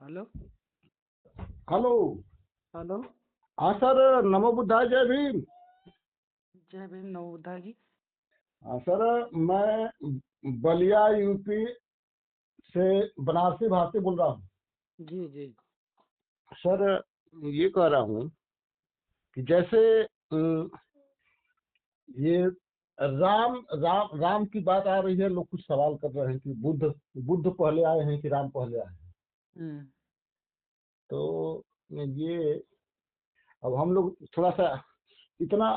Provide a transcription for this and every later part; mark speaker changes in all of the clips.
Speaker 1: Hello.
Speaker 2: Hello.
Speaker 1: Hello.
Speaker 2: हाँ sir, नमो बुद्धाय, जय भीम।
Speaker 1: जय भीम नवोदय जी।
Speaker 2: हाँ सर, मैं बलिया यूपी से बनारसी भारती बोल रहा हूँ।
Speaker 1: जी जी।
Speaker 2: सर, ये कह रहा हूँ कि जैसे ये राम राम राम की बात आ रही है, लोग कुछ सवाल कर रहे हैं कि बुद्ध बुद्ध पहले आए हैं कि राम पहले आए हैं।
Speaker 1: हम्म।
Speaker 2: तो ये अब हम लोग थोड़ा सा इतना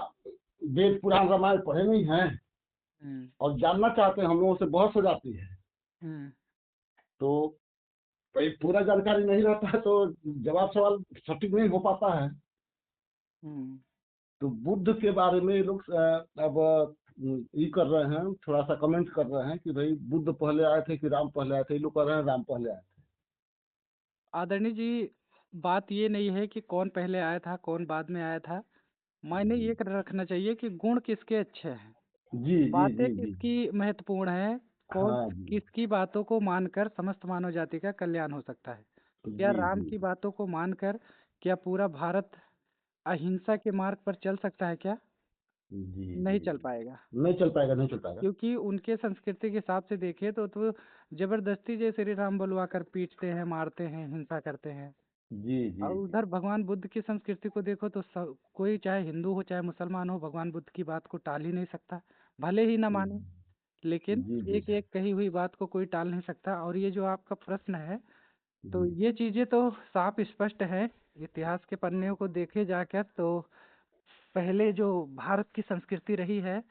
Speaker 2: वेद पुराण रामायण पढ़े नहीं हैं
Speaker 1: हम्म।
Speaker 2: और जानना चाहते हैं, हम लोगों से बहस हो जाती है।
Speaker 1: हम्म।
Speaker 2: तो भाई पूरा जानकारी नहीं रहता है तो जवाब सवाल सटीक नहीं हो पाता है।
Speaker 1: हम्म।
Speaker 2: तो बुद्ध के बारे में ये लोग अब ये कर रहे हैं, थोड़ा सा कमेंट कर रहे हैं कि भाई बुद्ध पहले आए थे कि राम पहले आए थे। ये लोग कह रहे हैं राम पहले आए
Speaker 1: आदरणीय जी, बात ये नहीं है कि कौन पहले आया था कौन बाद में आया था। मायने
Speaker 2: थे।
Speaker 1: ये रखना चाहिए कि गुण किसके अच्छे हैं,
Speaker 2: जी जी
Speaker 1: बातें
Speaker 2: जी जी जी।
Speaker 1: किसकी महत्वपूर्ण है, कौन
Speaker 2: हाँ जी।
Speaker 1: किसकी बातों को मानकर समस्त मानव जाति का कल्याण हो सकता है। क्या
Speaker 2: जी
Speaker 1: राम
Speaker 2: जी
Speaker 1: की बातों को मानकर क्या पूरा भारत अहिंसा के मार्ग पर चल सकता है क्या?
Speaker 2: जी
Speaker 1: नहीं
Speaker 2: जी।
Speaker 1: चल पाएगा।
Speaker 2: नहीं चल पाएगा, नहीं चल पाएगा।
Speaker 1: क्योंकि उनके संस्कृति के हिसाब से देखें तो जबरदस्ती जय श्री राम बुलवा कर पीटते हैं, मारते हैं, हिंसा करते हैं।
Speaker 2: जी जी
Speaker 1: और
Speaker 2: जी।
Speaker 1: उधर भगवान बुद्ध की संस्कृति को देखो तो कोई चाहे हिंदू हो चाहे मुसलमान हो, भगवान बुद्ध की बात को टाल ही नहीं सकता। भले ही ना माने, लेकिन
Speaker 2: जी जी
Speaker 1: एक एक कही हुई बात को कोई टाल नहीं सकता। और ये जो आपका प्रश्न है, तो
Speaker 2: जी
Speaker 1: ये चीजें तो साफ स्पष्ट है। इतिहास के पन्ने को देखे जाकर तो पहले जो भारत की संस्कृति रही है,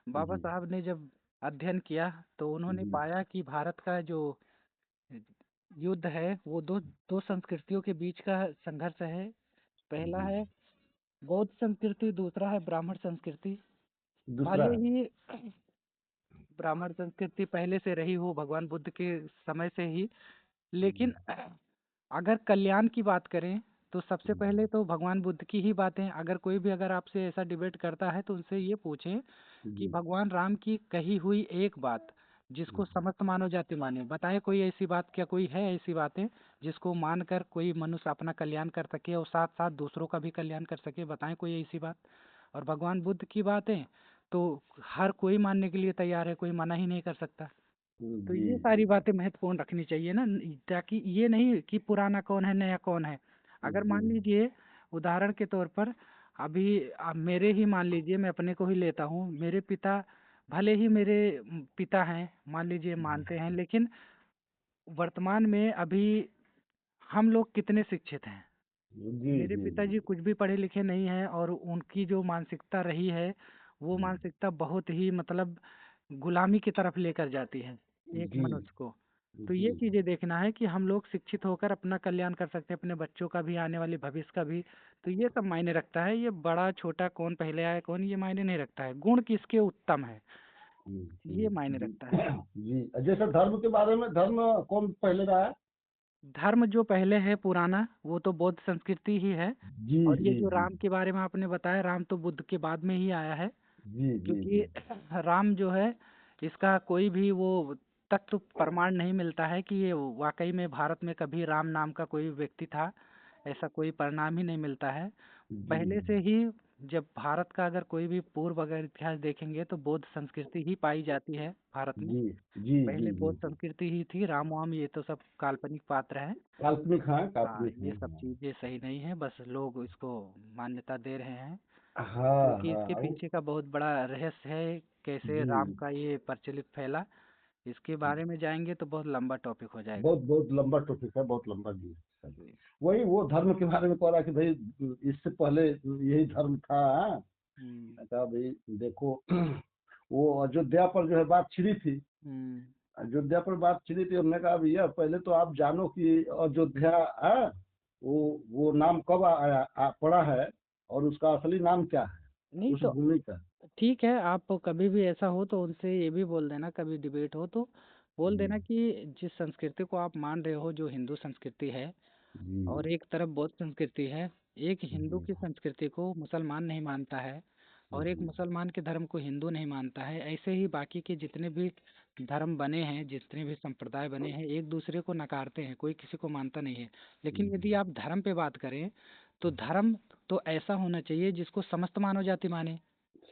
Speaker 1: बाबा
Speaker 2: जी
Speaker 1: साहब ने जब अध्ययन किया तो उन्होंने
Speaker 2: जी
Speaker 1: पाया कि भारत का जो युद्ध है वो दो दो संस्कृतियों के बीच का संघर्ष है। पहला
Speaker 2: जी।
Speaker 1: है बौद्ध संस्कृति, दूसरा है ब्राह्मण संस्कृति।
Speaker 2: दूसरा
Speaker 1: भले
Speaker 2: है।
Speaker 1: ही ब्राह्मण संस्कृति पहले से रही हो भगवान बुद्ध के समय से ही, लेकिन अगर कल्याण की बात करें तो सबसे पहले तो भगवान बुद्ध की ही बातें। अगर कोई भी अगर आपसे ऐसा डिबेट करता है तो उनसे ये पूछें कि
Speaker 2: जी
Speaker 1: भगवान राम की कही हुई एक बात जिसको समस्त मानव जाति माने, बताए कोई ऐसी बात, क्या कोई है ऐसी बातें जिसको मानकर कोई मनुष्य अपना कल्याण कर सके और साथ साथ दूसरों का भी कल्याण कर सके? बताएं कोई ऐसी बात। और भगवान बुद्ध की बातें तो हर कोई मानने के लिए तैयार है, कोई मना ही नहीं कर सकता। तो
Speaker 2: जी
Speaker 1: ये
Speaker 2: जी
Speaker 1: सारी बातें महत्वपूर्ण रखनी चाहिए ना, ताकि ये नहीं कि पुराना कौन है नया कौन है। अगर
Speaker 2: जी
Speaker 1: मान लीजिए उदाहरण के तौर पर, अभी मेरे ही मान लीजिए, मैं अपने को ही लेता हूँ, मेरे पिता भले ही मेरे पिता हैं, मान लीजिए मानते हैं, लेकिन वर्तमान में अभी हम लोग कितने शिक्षित हैं?
Speaker 2: जी
Speaker 1: मेरे
Speaker 2: जी
Speaker 1: पिताजी कुछ भी पढ़े लिखे नहीं हैं और उनकी जो मानसिकता रही है वो मानसिकता बहुत ही मतलब गुलामी की तरफ लेकर जाती है एक
Speaker 2: जी
Speaker 1: मनुष्य को। तो
Speaker 2: जी
Speaker 1: ये चीजें देखना है कि हम लोग शिक्षित होकर अपना कल्याण कर सकते हैं, अपने बच्चों का भी, आने वाले भविष्य का भी। तो ये सब मायने रखता है। ये बड़ा छोटा कौन पहले आया कौन, ये मायने नहीं रखता है। गुण किसके उत्तम है, ये मायने
Speaker 2: जी
Speaker 1: रखता है।
Speaker 2: जी। जैसे धर्म के बारे में, धर्म कौन पहले रहा है?
Speaker 1: धर्म जो पहले है पुराना वो तो बौद्ध संस्कृति ही है।
Speaker 2: जी
Speaker 1: और ये
Speaker 2: जी
Speaker 1: जो
Speaker 2: जी
Speaker 1: राम के बारे में आपने बताया, राम तो बुद्ध के बाद में ही आया है।
Speaker 2: जी जी
Speaker 1: क्योंकि
Speaker 2: जी
Speaker 1: राम जो है, इसका कोई भी वो तत्व प्रमाण नहीं मिलता है कि ये वाकई में भारत में कभी राम नाम का कोई व्यक्ति था। ऐसा कोई परिणाम ही नहीं मिलता है।
Speaker 2: जी
Speaker 1: पहले से ही जब भारत का अगर कोई भी पूर्व अगर इतिहास देखेंगे तो बौद्ध संस्कृति ही पाई जाती है भारत में।
Speaker 2: जी जी जी
Speaker 1: पहले
Speaker 2: जी
Speaker 1: बौद्ध
Speaker 2: जी।
Speaker 1: संस्कृति ही थी। राम वाम ये तो सब काल्पनिक पात्र हैं।
Speaker 2: काल्पनिक है,
Speaker 1: हाँ,
Speaker 2: काल्पनिक
Speaker 1: ये
Speaker 2: है।
Speaker 1: सब चीजें सही नहीं है, बस लोग इसको मान्यता दे रहे हैं।
Speaker 2: हाँ हाँ
Speaker 1: क्योंकि इसके
Speaker 2: हाँ
Speaker 1: पीछे का बहुत बड़ा रहस्य है, कैसे राम
Speaker 2: जी।
Speaker 1: का ये प्रचलित फैला। इसके बारे में जाएंगे तो बहुत लंबा टॉपिक हो जाएगा।
Speaker 2: बहुत बहुत लंबा टॉपिक है, बहुत लंबा जी। वही वो धर्म के बारे में कह रहा कि भाई इससे पहले यही धर्म था। हाँ?
Speaker 1: हम्म।
Speaker 2: मैं कहा भाई देखो, वो अयोध्या पर जो है बात छिड़ी थी।
Speaker 1: हम्म।
Speaker 2: अयोध्या पर बात छिड़ी थी, हमने कहा भैया पहले तो आप जानो कि अयोध्या, हाँ, वो नाम कब आया पड़ा है और उसका असली नाम क्या है
Speaker 1: नहीं
Speaker 2: उस
Speaker 1: तो
Speaker 2: भूमि का।
Speaker 1: ठीक है, आप कभी भी ऐसा हो तो उनसे ये भी बोल देना, कभी डिबेट हो तो बोल
Speaker 2: जी
Speaker 1: देना कि जिस संस्कृति को आप मान रहे हो जो हिंदू संस्कृति है,
Speaker 2: जी
Speaker 1: और एक तरफ बौद्ध संस्कृति है, एक हिंदू
Speaker 2: जी
Speaker 1: की संस्कृति को मुसलमान नहीं मानता है, और एक
Speaker 2: जी
Speaker 1: मुसलमान के धर्म को हिंदू नहीं मानता है, ऐसे ही बाकी के जितने भी धर्म बने हैं, जितने भी संप्रदाय बने हैं, एक दूसरे को नकारते हैं, कोई किसी को मानता नहीं है। लेकिन यदि आप धर्म पे बात करें, तो धर्म तो ऐसा होना चाहिए जिसको समस्त मानव जाति माने,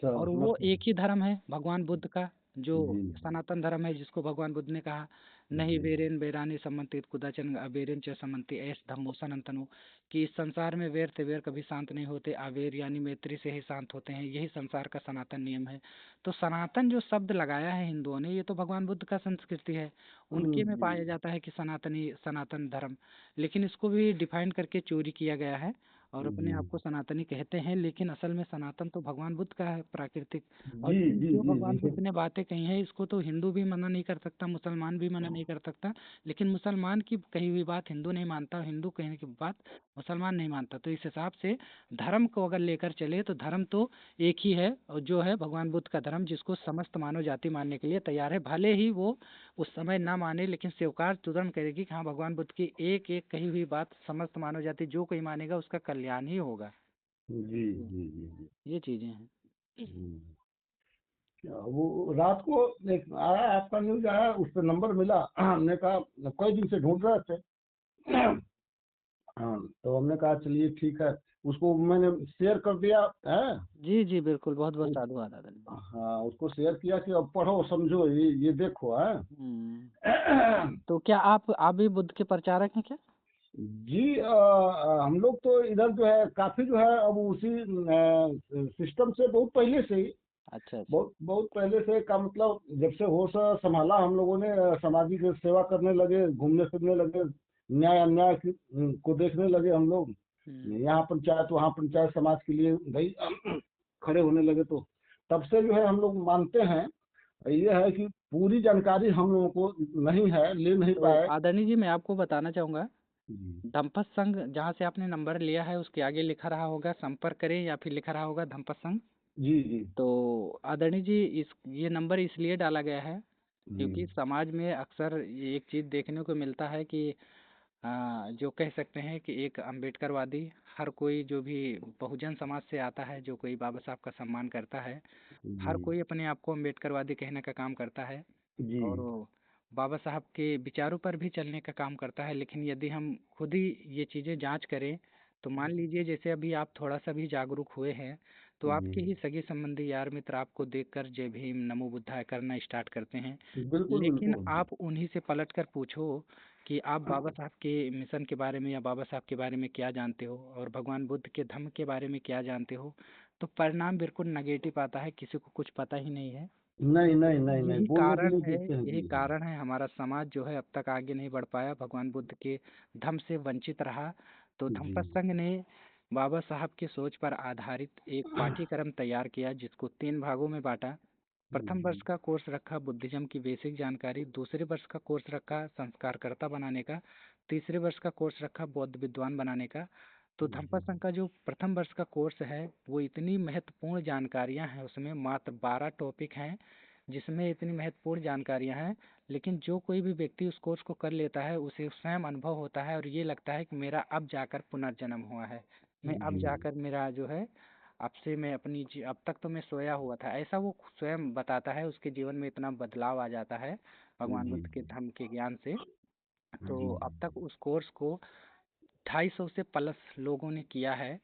Speaker 1: और वो
Speaker 2: समझ।
Speaker 1: एक ही धर्म है भगवान बुद्ध का, जो
Speaker 2: जी
Speaker 1: सनातन धर्म है, जिसको भगवान बुद्ध ने कहा, नहीं
Speaker 2: जी
Speaker 1: वेरेन बेरानी सम्मति कुदाचन अबेरेन च सम्मति ऐस धम्मो सनातनो, कि इस संसार में वेर से वेर कभी शांत नहीं होते, अवेर यानी मैत्री से ही शांत होते हैं, यही संसार का सनातन नियम है। तो सनातन जो शब्द लगाया है हिंदुओं ने, ये तो भगवान बुद्ध का संस्कृति है, उनके में
Speaker 2: जी
Speaker 1: पाया जाता है कि सनातनी सनातन धर्म। लेकिन इसको भी डिफाइन करके चोरी किया गया है, और अपने
Speaker 2: जी
Speaker 1: आप को सनातनी कहते हैं, लेकिन असल में सनातन तो भगवान बुद्ध का है, प्राकृतिक। और
Speaker 2: जी
Speaker 1: ये
Speaker 2: जी
Speaker 1: जो
Speaker 2: जी
Speaker 1: भगवान
Speaker 2: जी
Speaker 1: बुद्ध ने बातें कही हैं, इसको तो हिंदू भी मना नहीं कर सकता, मुसलमान भी मना नहीं कर सकता। लेकिन मुसलमान की कही हुई बात हिंदू नहीं मानता, हिंदू कहने की बात मुसलमान नहीं मानता। तो इस हिसाब से धर्म को अगर लेकर चले, तो धर्म तो एक ही है, और जो है भगवान बुद्ध का धर्म, जिसको समस्त मानव जाति मानने के लिए तैयार है। भले ही वो उस समय ना माने, लेकिन स्वीकार तुरंत करेगी कि हाँ, भगवान बुद्ध की एक एक कही हुई बात समस्त मानव जाति जो कोई मानेगा उसका कल्याण ही होगा।
Speaker 2: जी
Speaker 1: जी,
Speaker 2: जी जी
Speaker 1: ये चीजें हैं।
Speaker 2: जी। वो रात को एक आया, आपका न्यूज आया, उस पर नंबर मिला। हमने कहा कई दिन से ढूंढ रहे थे। हाँ, तो हमने कहा चलिए ठीक है, उसको मैंने शेयर कर दिया है।
Speaker 1: जी जी बिल्कुल, बहुत बहुत
Speaker 2: उस,
Speaker 1: साधुवाद आदरणीय जी।
Speaker 2: हाँ, उसको शेयर किया कि अब पढ़ो समझो, ये देखो है।
Speaker 1: हम्म। तो क्या आप भी बुद्ध के प्रचारक हैं क्या?
Speaker 2: जी हम लोग तो इधर जो है काफी जो है, अब उसी सिस्टम से बहुत पहले से ही,
Speaker 1: अच्छा अच्छा।
Speaker 2: बहुत बहुत पहले से का मतलब, जब से होश संभाला हम लोगों ने, सामाजिक सेवा करने लगे, घूमने फिरने लगे, न्याय अन्याय को देखने लगे हम लोग।
Speaker 1: हम्म।
Speaker 2: यहाँ पंचायत वहाँ पंचायत, समाज के लिए भाई खड़े होने लगे। तो तब से जो है हम लोग मानते हैं। ये है कि पूरी जानकारी हम लोगों को नहीं है, ले नहीं
Speaker 1: तो
Speaker 2: पाए।
Speaker 1: आदरणीय जी, मैं आपको बताना चाहूँगा,
Speaker 2: जी
Speaker 1: धम्पस संघ जहाँ से आपने नंबर लिया है, उसके आगे लिखा रहा होगा संपर्क करें, या फिर लिखा रहा होगा धम्पस संघ।
Speaker 2: जी जी
Speaker 1: तो आदरणीय जी, इस ये नंबर इसलिए डाला गया है
Speaker 2: जी
Speaker 1: क्योंकि समाज में अक्सर ये एक चीज़ देखने को मिलता है कि जो कह सकते हैं कि एक अम्बेडकरवादी, हर कोई जो भी बहुजन समाज से आता है, जो कोई बाबा साहब का सम्मान करता है,
Speaker 2: जी
Speaker 1: हर कोई अपने आप को अम्बेडकरवादी कहने का काम करता है,
Speaker 2: जी
Speaker 1: और वो बाबा साहब के विचारों पर भी चलने का काम करता है। लेकिन यदि हम खुद ही ये चीज़ें जांच करें, तो मान लीजिए जैसे अभी आप थोड़ा सा भी जागरूक हुए हैं, तो
Speaker 2: जी
Speaker 1: आपके ही सगे संबंधी यार मित्र आपको देखकर जय भीम नमो बुद्धाय करना स्टार्ट करते हैं।
Speaker 2: बिल्कुल
Speaker 1: लेकिन
Speaker 2: बिल्कुल।
Speaker 1: आप उन्हीं से पलट कर पूछो कि आप बाबा साहब के मिशन के बारे में या बाबा साहब के बारे में क्या जानते हो, और भगवान बुद्ध के धम्म के बारे में क्या जानते हो, तो परिणाम बिल्कुल नेगेटिव आता है, किसी को कुछ पता ही नहीं है।
Speaker 2: नहीं
Speaker 1: तो
Speaker 2: नहीं नहीं नहीं,
Speaker 1: यही
Speaker 2: बोलने के
Speaker 1: कारण
Speaker 2: लिए
Speaker 1: है,
Speaker 2: देते हैं
Speaker 1: यही
Speaker 2: जी।
Speaker 1: कारण है हमारा समाज जो है अब तक आगे नहीं बढ़ पाया, भगवान बुद्ध के धम्म से वंचित रहा। तो
Speaker 2: जी
Speaker 1: धम्मपद संघ ने बाबा साहब की सोच पर आधारित एक पाठ्यक्रम तैयार किया, जिसको 3 भागों में बांटा। प्रथम वर्ष
Speaker 2: जी
Speaker 1: का कोर्स रखा बुद्धिज्म की बेसिक जानकारी, दूसरे वर्ष का कोर्स रखा संस्कारकर्ता बनाने का, तीसरे वर्ष का कोर्स रखा बौद्ध विद्वान बनाने का। तो धम्मपद संघ का जो प्रथम वर्ष का कोर्स है, वो इतनी महत्वपूर्ण जानकारियां हैं उसमें, मात्र 12 टॉपिक हैं जिसमें इतनी महत्वपूर्ण जानकारियां हैं। लेकिन जो कोई भी व्यक्ति उस कोर्स को कर लेता है, उसे स्वयं अनुभव होता है, और ये लगता है कि मेरा अब जाकर पुनर्जन्म हुआ है, मैं अब
Speaker 2: जी
Speaker 1: जाकर मेरा जो है, अब से मैं अब तक तो मैं सोया हुआ था, ऐसा वो स्वयं बताता है। उसके जीवन में इतना बदलाव आ जाता है भगवान
Speaker 2: जी
Speaker 1: बुद्ध के धम्म के ज्ञान से। तो
Speaker 2: जी
Speaker 1: अब तक उस कोर्स को 250 से प्लस लोगों ने किया है।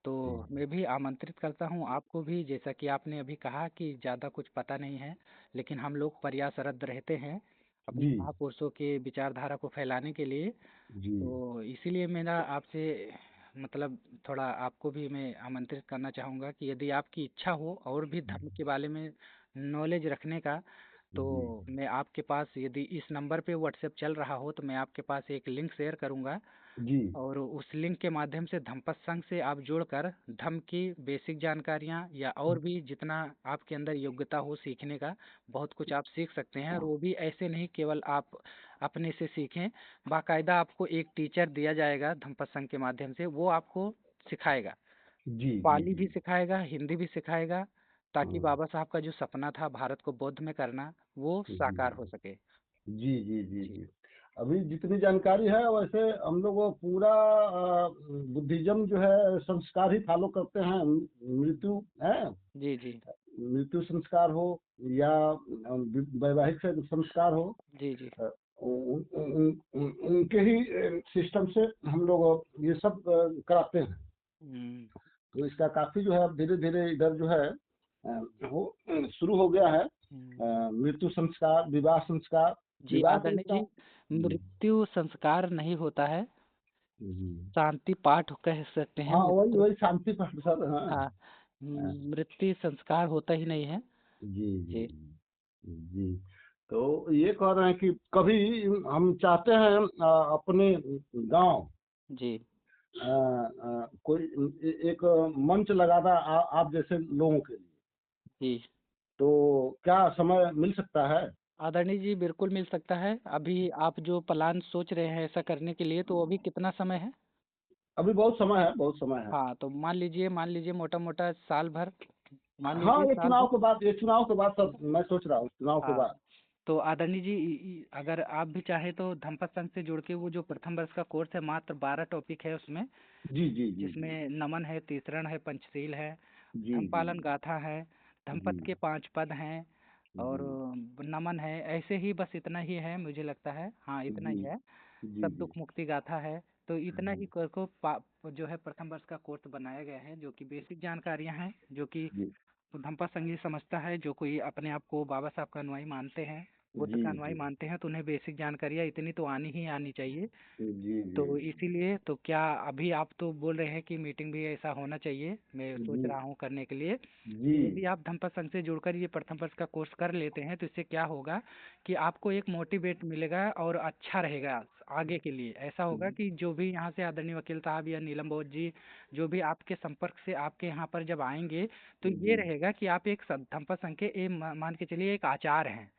Speaker 1: तो मैं भी आमंत्रित करता हूँ आपको भी, जैसा कि आपने अभी कहा कि ज़्यादा कुछ पता नहीं है, लेकिन हम लोग प्रयासरत रहते हैं अपने
Speaker 2: जी
Speaker 1: महापुरुषों के विचारधारा को फैलाने के लिए।
Speaker 2: जी
Speaker 1: तो इसीलिए मेरा आपसे मतलब थोड़ा आपको भी मैं आमंत्रित करना चाहूँगा कि यदि आपकी इच्छा हो और भी धर्म के बारे में नॉलेज रखने का, तो
Speaker 2: जी
Speaker 1: मैं आपके पास, यदि इस नंबर पे व्हाट्सएप चल रहा हो, तो मैं आपके पास एक लिंक शेयर करूँगा,
Speaker 2: जी
Speaker 1: और उस लिंक के माध्यम से धम्मपद संघ से आप जुड़कर धम्म की बेसिक जानकारियाँ या और भी जितना आपके अंदर योग्यता हो सीखने का, बहुत कुछ आप सीख सकते हैं। और वो भी ऐसे नहीं केवल आप अपने से सीखें, बाकायदा आपको एक टीचर दिया जाएगा धम्मपद संघ के माध्यम से, वो आपको सिखाएगा,
Speaker 2: जी जी
Speaker 1: पाली
Speaker 2: जी।
Speaker 1: भी सिखाएगा, हिंदी भी सिखाएगा, ताकि
Speaker 2: हाँ,
Speaker 1: बाबा साहब का जो सपना था भारत को बौद्ध में करना, वो
Speaker 2: जी
Speaker 1: साकार हो सके।
Speaker 2: जी जी जी
Speaker 1: जी।
Speaker 2: जी। अभी जितनी जानकारी है वैसे हम लोग वो पूरा बुद्धिज्म जो है संस्कार ही फॉलो करते हैं। मृत्यु है,
Speaker 1: जी जी
Speaker 2: मृत्यु संस्कार हो या वैवाहिक संस्कार हो,
Speaker 1: जी जी।
Speaker 2: उनके ही सिस्टम से हम लोग ये सब कराते हैं।
Speaker 1: हम्म,
Speaker 2: तो इसका काफी जो है अब धीरे धीरे इधर जो है वो शुरू हो गया है।
Speaker 1: हम्म।
Speaker 2: मृत्यु संस्कार, विवाह संस्कार।
Speaker 1: जी
Speaker 2: विवाह तो
Speaker 1: आदरणीय
Speaker 2: इतना।
Speaker 1: जी, मृत्यु संस्कार नहीं होता है,
Speaker 2: जी।
Speaker 1: शांति पाठ कह सकते हैं
Speaker 2: हाँ, वही
Speaker 1: मृत्यु।
Speaker 2: वही शांति पाठ सर, हाँ।
Speaker 1: हाँ।
Speaker 2: हाँ,
Speaker 1: मृत्यु संस्कार होता ही नहीं है।
Speaker 2: जी जी
Speaker 1: जी
Speaker 2: जी। तो ये कह रहे हैं कि कभी हम चाहते हैं अपने गांव
Speaker 1: जी
Speaker 2: कोई एक मंच लगाना आप जैसे लोगों के लिए,
Speaker 1: जी।
Speaker 2: तो क्या समय मिल सकता है?
Speaker 1: आदरणीय जी बिल्कुल मिल सकता है। अभी आप जो प्लान सोच रहे हैं ऐसा करने के लिए, तो अभी कितना समय है?
Speaker 2: अभी बहुत समय है, बहुत समय है।
Speaker 1: हाँ तो मान लीजिए मोटा मोटा साल भर, मान
Speaker 2: हाँ,
Speaker 1: लीजिए
Speaker 2: ये
Speaker 1: साल
Speaker 2: चुनाव
Speaker 1: भर।
Speaker 2: के बाद, ये चुनाव के बाद सब मैं सोच रहा हूँ, चुनाव के
Speaker 1: हाँ
Speaker 2: बाद।
Speaker 1: तो आदरणीय जी अगर आप भी चाहे तो धम्पत संघ से जुड़ के वो जो प्रथम वर्ष का कोर्स है, मात्र 12 टॉपिक है उसमें,
Speaker 2: जी जी जी जी
Speaker 1: जिसमें नमन है, तीसरण है, पंचशील है,
Speaker 2: जी जी
Speaker 1: धम्मपालन गाथा है,
Speaker 2: जी
Speaker 1: धम्पत के 5 पद हैं, और
Speaker 2: जी
Speaker 1: नमन है। ऐसे ही बस इतना ही है मुझे लगता है, हाँ इतना
Speaker 2: जी
Speaker 1: ही है।
Speaker 2: जी
Speaker 1: सब
Speaker 2: जी
Speaker 1: दुख मुक्ति गाथा है। तो इतना
Speaker 2: जी
Speaker 1: ही को जो है प्रथम वर्ष का कोर्स बनाया गया है, जो कि बेसिक जानकारियां हैं, जो कि
Speaker 2: जी
Speaker 1: धम्पा संघ ये समझता है। जो कोई अपने आप को बाबा साहब का अनुयायी मानते हैं, बुद्ध
Speaker 2: जी
Speaker 1: का अनुयायी
Speaker 2: जी
Speaker 1: मानते हैं, तो उन्हें बेसिक जानकारियाँ इतनी तो आनी ही आनी चाहिए।
Speaker 2: जी जी
Speaker 1: तो इसीलिए तो क्या अभी आप तो बोल रहे हैं कि मीटिंग भी ऐसा होना चाहिए, मैं सोच
Speaker 2: जी
Speaker 1: रहा हूँ करने के लिए।
Speaker 2: जी
Speaker 1: तो यदि आप धम्पा संघ से जुड़कर ये प्रथम वर्ष का कोर्स कर लेते हैं, तो इससे क्या होगा कि आपको एक मोटिवेट मिलेगा और अच्छा रहेगा आगे के लिए। ऐसा होगा कि जो भी यहाँ से आदरणीय वकील साहब या नीलम बोध जी जो भी आपके संपर्क से आपके यहाँ पर जब आएंगे, तो ये
Speaker 2: जी
Speaker 1: रहेगा कि आप एक धम्पा संघ के मान के चलिए एक आचार्य हैं।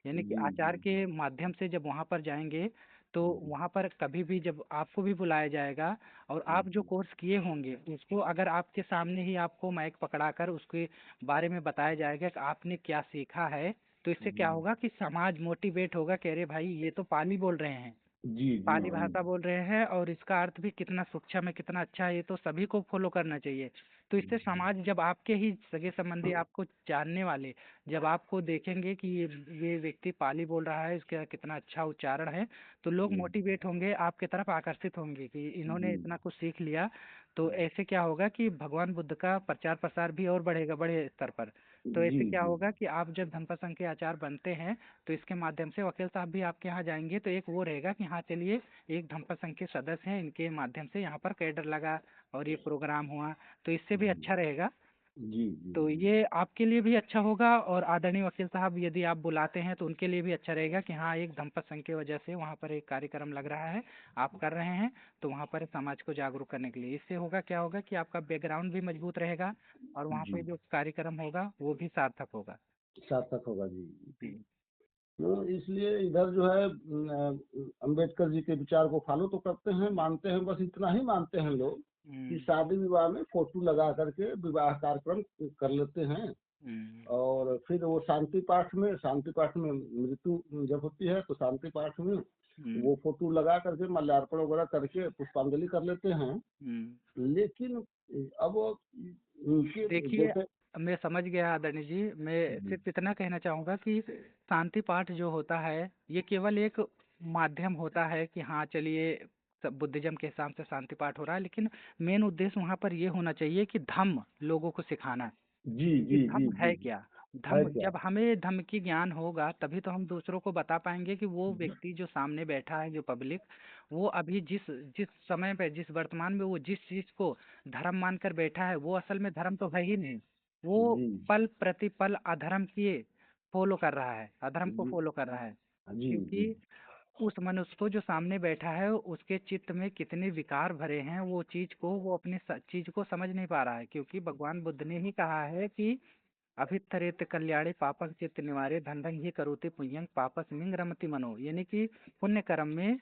Speaker 1: यानी कि
Speaker 2: जी
Speaker 1: आचार्य के माध्यम से जब वहाँ पर जाएंगे, तो वहाँ पर कभी भी जब आपको भी बुलाया जाएगा, और आप जो कोर्स किए होंगे उसको अगर आपके सामने ही आपको माइक पकड़ाकर उसके बारे में बताया जाएगा कि आपने क्या सीखा है, तो इससे क्या होगा कि समाज मोटिवेट होगा कि अरे भाई ये तो पाली बोल रहे हैं,
Speaker 2: जी जी
Speaker 1: पाली
Speaker 2: जी
Speaker 1: भाषा बोल रहे हैं, और इसका अर्थ भी कितना सूक्ष्म है, कितना अच्छा है, ये तो सभी को फॉलो करना चाहिए। तो इससे समाज जब आपके ही सगे संबंधी आपको जानने वाले जब आपको देखेंगे कि ये व्यक्ति पाली बोल रहा है, इसका कितना अच्छा उच्चारण है, तो लोग मोटिवेट होंगे, आपके तरफ आकर्षित होंगे कि इन्होंने इतना कुछ सीख लिया। तो ऐसे क्या होगा कि भगवान बुद्ध का प्रचार प्रसार भी और बढ़ेगा, बड़े स्तर पर। तो
Speaker 2: जी
Speaker 1: ऐसे क्या
Speaker 2: जी
Speaker 1: होगा कि आप जब धम्पा संघ के आचार्य बनते हैं, तो इसके माध्यम से वकील साहब भी आपके यहाँ जाएंगे, तो एक वो रहेगा कि हाँ चलिए एक धम्पा संघ के सदस्य हैं, इनके माध्यम से यहाँ पर कैडर लगा और ये प्रोग्राम हुआ, तो इससे भी अच्छा रहेगा।
Speaker 2: जी जी
Speaker 1: तो
Speaker 2: जी
Speaker 1: ये आपके लिए भी अच्छा होगा, और आदरणीय वकील साहब यदि आप बुलाते हैं तो उनके लिए भी अच्छा रहेगा कि हाँ एक धम्पा संघ की वजह से वहाँ पर एक कार्यक्रम लग रहा है, आप कर रहे हैं, तो वहाँ पर समाज को जागरूक करने के लिए। इससे होगा क्या होगा कि आपका बैकग्राउंड भी मजबूत रहेगा, और वहाँ
Speaker 2: जी
Speaker 1: पे जो कार्यक्रम होगा वो भी सार्थक होगा।
Speaker 2: सार्थक होगा जी।
Speaker 1: जी
Speaker 2: तो इसलिए इधर जो है अम्बेडकर जी के विचार को फॉलो तो करते हैं, मानते हैं, बस इतना ही मानते हैं लोग कि
Speaker 1: हम्म
Speaker 2: शादी विवाह में फोटो लगा करके विवाह कार्यक्रम कर लेते हैं।
Speaker 1: हम्म
Speaker 2: और फिर वो शांति पाठ में मृत्यु जब होती है तो शांति पाठ में
Speaker 1: हम्म
Speaker 2: वो फोटो लगा करके माल्यार्पण वगैरह करके पुष्पांजलि कर लेते हैं।
Speaker 1: हम्म।
Speaker 2: लेकिन अब उनके
Speaker 1: देखिए
Speaker 2: जैसे।
Speaker 1: मैं समझ गया आदरणीय जी, मैं
Speaker 2: जी
Speaker 1: सिर्फ इतना कहना चाहूँगा कि शांति पाठ जो होता है ये केवल एक माध्यम होता है कि हाँ चलिए सब बुद्धिज्म के हिसाब से शांति पाठ हो रहा है, लेकिन मेन उद्देश्य वहाँ पर ये होना चाहिए कि धम्म लोगों को सिखाना,
Speaker 2: जी
Speaker 1: कि
Speaker 2: जी जी
Speaker 1: धम्म
Speaker 2: जी
Speaker 1: है क्या।
Speaker 2: है
Speaker 1: धम्म
Speaker 2: क्या?
Speaker 1: जब हमें धम्म की ज्ञान होगा तभी तो हम दूसरों को बता पाएंगे कि वो व्यक्ति जो सामने बैठा है, जो पब्लिक, वो अभी जिस जिस समय पे जिस वर्तमान में वो जिस चीज को धर्म मानकर बैठा है, वो असल में धर्म तो है ही नहीं। वो
Speaker 2: जी
Speaker 1: पल प्रतिपल अधर्म किए फॉलो कर रहा है, अधर्म को
Speaker 2: जी
Speaker 1: फॉलो कर रहा है।
Speaker 2: जी जी
Speaker 1: क्योंकि उस मनुष्य को जो सामने बैठा है उसके चित्त में कितने विकार भरे हैं, वो चीज को वो अपने चीज को समझ नहीं पा रहा है। क्योंकि भगवान बुद्ध ने ही कहा है कि अभितरेत कल्याणे पापक चित्त निवारे धनंग ही करोति पुण्यं पापस मिंग रमति मनो। यानी कि पुण्य कर्म में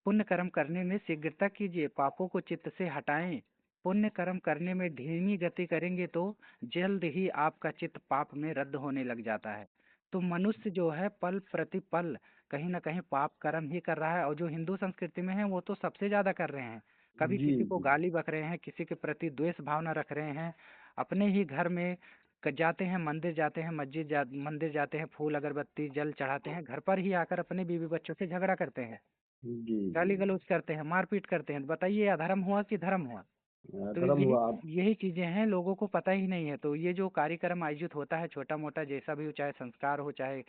Speaker 1: पुण्य कर्म करने में शीघ्रता कीजिए, पापों को चित्त से हटाएं। पुण्य कर्म करने में धीमी गति करेंगे तो जल्द ही आपका चित्त पाप में रद्द होने लग जाता है। तो मनुष्य जो है पल प्रतिपल कहीं न कहीं पाप कर्म ही कर रहा है, और जो हिंदू संस्कृति में है वो तो सबसे ज़्यादा कर रहे हैं। कभी
Speaker 2: जी
Speaker 1: किसी को
Speaker 2: जी
Speaker 1: गाली बक रहे हैं, किसी के प्रति द्वेष भावना रख रहे हैं, अपने ही घर में जाते हैं, मंदिर जाते हैं, मंदिर जाते हैं, फूल अगरबत्ती जल चढ़ाते हैं, घर पर ही आकर अपने बीवी बच्चों से झगड़ा करते हैं,
Speaker 2: जी जी।
Speaker 1: गाली गलौज करते हैं, मारपीट करते हैं। बताइए, ये अधर्म हुआ कि धर्म हुआ? तो
Speaker 2: धर्म
Speaker 1: यही
Speaker 2: हुआ।
Speaker 1: यही चीजें हैं, लोगों को पता ही नहीं है। तो ये जो कार्यक्रम आयोजित होता है, छोटा मोटा जैसा भी हो, चाहे संस्कार हो, चाहे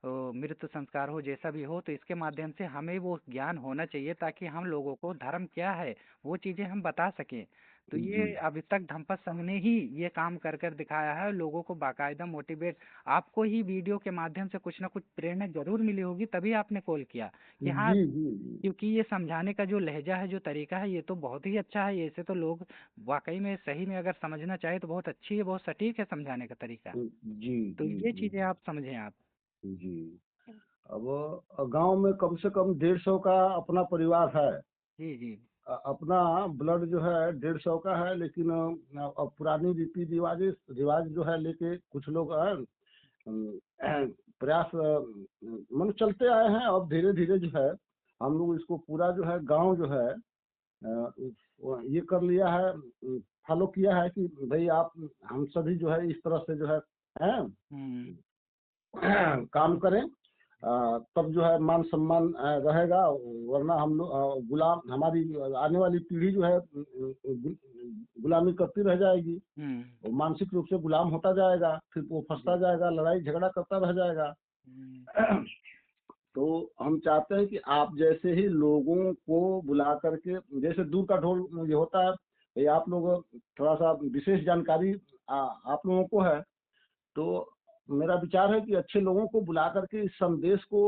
Speaker 1: मृत संस्कार हो, जैसा भी हो, तो इसके माध्यम से हमें वो ज्ञान होना चाहिए, ताकि हम लोगों को धर्म क्या है वो चीजें हम बता सकें। तो
Speaker 2: जी
Speaker 1: ये अभी तक धम्पत संघ ने ही ये काम कर कर दिखाया है, लोगों को बाकायदा मोटिवेट। आपको ही वीडियो के माध्यम से कुछ ना कुछ प्रेरणा जरूर मिली होगी, तभी आपने कॉल किया कि हाँ,
Speaker 2: जी जी जी
Speaker 1: क्योंकि ये समझाने का जो लहजा है, जो तरीका है, ये तो बहुत ही अच्छा है। ऐसे तो लोग वाकई में सही में अगर समझना चाहे तो बहुत अच्छी है, बहुत सटीक है समझाने का तरीका।
Speaker 2: जी
Speaker 1: तो
Speaker 2: जी
Speaker 1: ये
Speaker 2: जी
Speaker 1: चीजें आप समझें आप।
Speaker 2: जी। अब गांव में कम से कम 150 का अपना परिवार है।
Speaker 1: जी जी।
Speaker 2: अपना ब्लड जो है 150 का है, लेकिन अब पुरानी रीति रिवाज रिवाज जो है लेके कुछ लोग प्रयास मन चलते आए हैं। अब धीरे धीरे जो है हम लोग इसको पूरा जो है गांव जो है ये कर लिया है, फॉलो किया है कि भाई आप हम सभी जो है इस तरह से जो है
Speaker 1: हम्म।
Speaker 2: काम करें। तब जो है मान सम्मान रहेगा। वरना हम लोग गुलाम, हमारी आने वाली पीढ़ी जो है गुलामी करती रह जाएगी।
Speaker 1: हम्म।
Speaker 2: वो मानसिक रूप से गुलाम होता जाएगा, फिर वो फंसता
Speaker 1: जी।
Speaker 2: जाएगा, लड़ाई झगड़ा करता रह जाएगा।
Speaker 1: हम्म।
Speaker 2: तो हम चाहते हैं कि आप जैसे ही लोगों को बुला करके, जैसे दूर का ढोल ये होता है, भाई आप लोग थोड़ा सा विशेष जानकारी आप लोगों को है, तो मेरा विचार है कि अच्छे लोगों को बुला करके इस संदेश को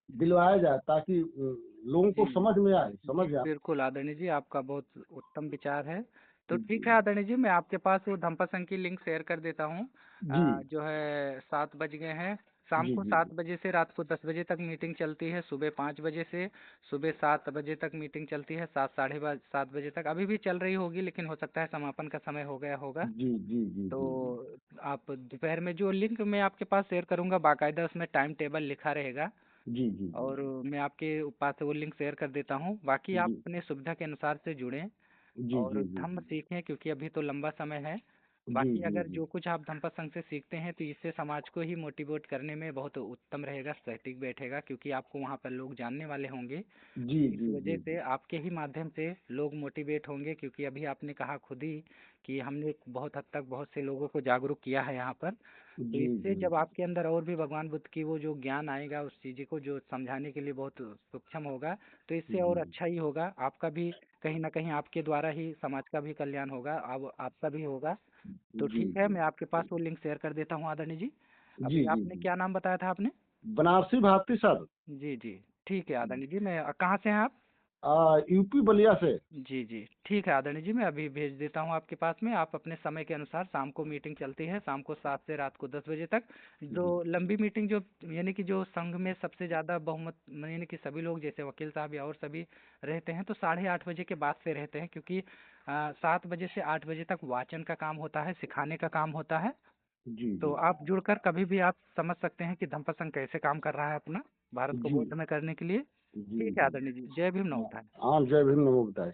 Speaker 2: दिलवाया जाए, ताकि लोगों को
Speaker 1: जी
Speaker 2: समझ में आए,
Speaker 1: जी,
Speaker 2: समझ आए।
Speaker 1: बिल्कुल आदरणीय जी, आपका बहुत उत्तम विचार है। तो ठीक है
Speaker 2: जी
Speaker 1: आदरणीय जी, मैं आपके पास वो धम्पा संघ की लिंक शेयर कर देता हूँ।
Speaker 2: जी
Speaker 1: जो है 7 बज गए हैं। शाम
Speaker 2: जी
Speaker 1: को
Speaker 2: जी
Speaker 1: 7 बजे से रात को 10 बजे तक मीटिंग चलती है। सुबह 5 बजे से सुबह 7 बजे तक मीटिंग चलती है। 7 बजे तक अभी भी चल रही होगी, लेकिन हो सकता है समापन का समय हो गया होगा।
Speaker 2: जी जी जी
Speaker 1: तो
Speaker 2: जी जी
Speaker 1: आप दोपहर में जो लिंक मैं आपके पास शेयर करूँगा, बाकायदा उसमें टाइम टेबल लिखा रहेगा।
Speaker 2: जी जी जी
Speaker 1: और मैं आपके पास वो लिंक शेयर कर देता हूँ। बाकी आप
Speaker 2: जी
Speaker 1: अपने सुविधा के अनुसार से जुड़ें
Speaker 2: जी
Speaker 1: और
Speaker 2: जी जी
Speaker 1: धम्म सीखें, क्योंकि अभी तो लंबा समय है।
Speaker 2: जी
Speaker 1: बाकी
Speaker 2: जी
Speaker 1: अगर
Speaker 2: जी
Speaker 1: जो कुछ आप धम्पा संघ से सीखते हैं, तो इससे समाज को ही मोटिवेट करने में बहुत उत्तम रहेगा, सटीक बैठेगा, क्योंकि आपको वहाँ पर लोग जानने वाले होंगे।
Speaker 2: जी
Speaker 1: तो इस
Speaker 2: जी
Speaker 1: वजह
Speaker 2: जी
Speaker 1: से आपके ही माध्यम से लोग मोटिवेट होंगे, क्योंकि अभी आपने कहा खुद ही कि हमने बहुत हद तक बहुत से लोगों को जागरूक किया है यहाँ पर। तो
Speaker 2: जी
Speaker 1: इससे
Speaker 2: जी
Speaker 1: जब आपके अंदर और भी भगवान बुद्ध की वो जो ज्ञान आएगा, उस चीज़ को जो समझाने के लिए बहुत सक्षम होगा, तो इससे और
Speaker 2: जी
Speaker 1: अच्छा ही होगा। आपका भी कहीं न कहीं आपके द्वारा ही समाज का भी कल्याण होगा, अब आपका भी होगा। तो
Speaker 2: जी
Speaker 1: ठीक है,
Speaker 2: जी
Speaker 1: मैं आपके पास वो लिंक शेयर कर देता हूँ आदरणीय जी।
Speaker 2: जी
Speaker 1: अभी
Speaker 2: जी
Speaker 1: आपने
Speaker 2: जी
Speaker 1: क्या नाम बताया था आपने?
Speaker 2: बनारसी भारती सर।
Speaker 1: जी, जी। ठीक है आदरणीय जी, मैं कहाँ से हैं आप?
Speaker 2: यूपी बलिया से।
Speaker 1: जी, जी। ठीक है आदरणीय जी, मैं अभी भेज देता हूँ आपके पास में। आप अपने समय के अनुसार, शाम को मीटिंग चलती है, शाम को 7 से रात को 10 बजे तक। जो
Speaker 2: जी
Speaker 1: लंबी मीटिंग, जो यानी कि जो संघ में सबसे ज़्यादा बहुमत, यानी कि सभी लोग जैसे वकील साहब या और सभी रहते हैं, तो 8:30 बजे के बाद से रहते हैं, क्योंकि 7 बजे से 8 बजे तक वाचन का काम होता है, सिखाने का काम होता है।
Speaker 2: जी
Speaker 1: तो
Speaker 2: जी
Speaker 1: आप जुड़कर कभी भी आप समझ सकते हैं कि धम्पा संघ कैसे काम कर रहा है अपना, भारत को
Speaker 2: जी
Speaker 1: बौद्ध में करने के लिए।
Speaker 2: जी
Speaker 1: ठीक है
Speaker 2: जी।
Speaker 1: आदरणीय जी, जय भीम, नमो बुद्धाय।
Speaker 2: हाँ, जय भीम, नमो बुद्धाय।